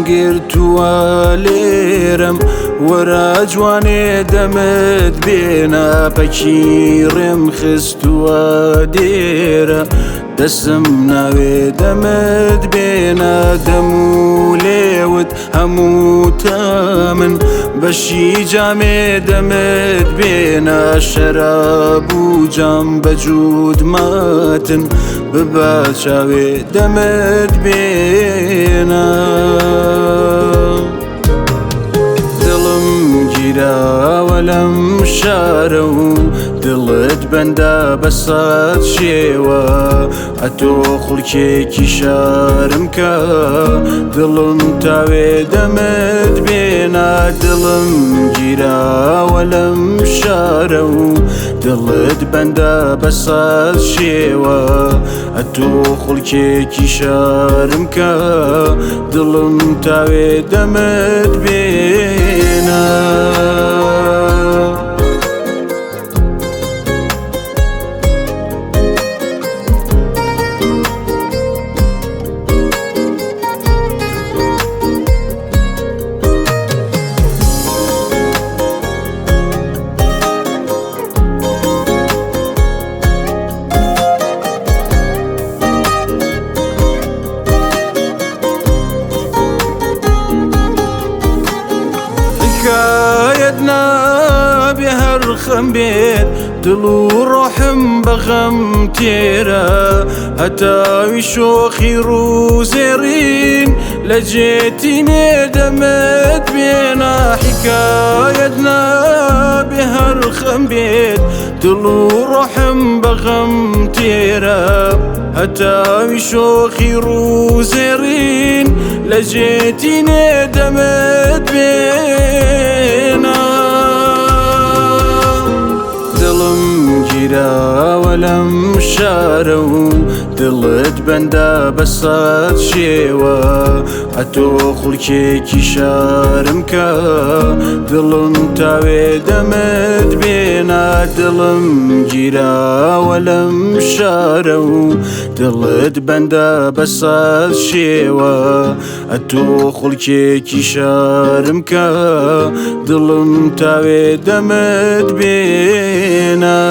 گرتووە لێرەم وەرە جوانێ دەمت بێنە پەکیڕێم خستووە دێرە دەسم ناوێ دەمت بێنە دەم و لێوت هەموو تامن بەشی جامێ دەمت بێنە شەراب و جام بەجود ماتن ببە چاوێ دەمت بێنە دڵم گیراوە لەم شارە و دڵت بەندە بە سەد شێوە ئەتۆ خوڵکێکی شارم کە دڵم تاوێ دەمت بێنە دڵم گیراوە لەم شارە و دڵت بەندە بە سەد شێوە ئەتۆ خوڵکێکی شارم کە دڵم تاوێ دەمت بێنە حکایەت نابێ هەر خەم بێت دڵ و ڕۆحم بەغەم تێرە هەتاوی شۆخی ڕووزێڕین لە جێتینێ دەمت بێنە حکایەت نابێ هەر خەم بێت دڵ و ڕۆحم بەغەم تێرە هەتاوی شۆخی ڕووزێڕین لە جێتینێ دەمت بێنە دڵم گیراوە لەم شارە و دڵت بەندە بە سەد شێوە ئەتۆ خوڵکێکی شارم کە دڵم تاوێ دەمت بێنە دڵم گیراوە لەم شارە و دڵت بەندە بە سەد شێوە ئەتۆ خوڵکێکی شارم کە دڵم تاوێ دەمت بێنە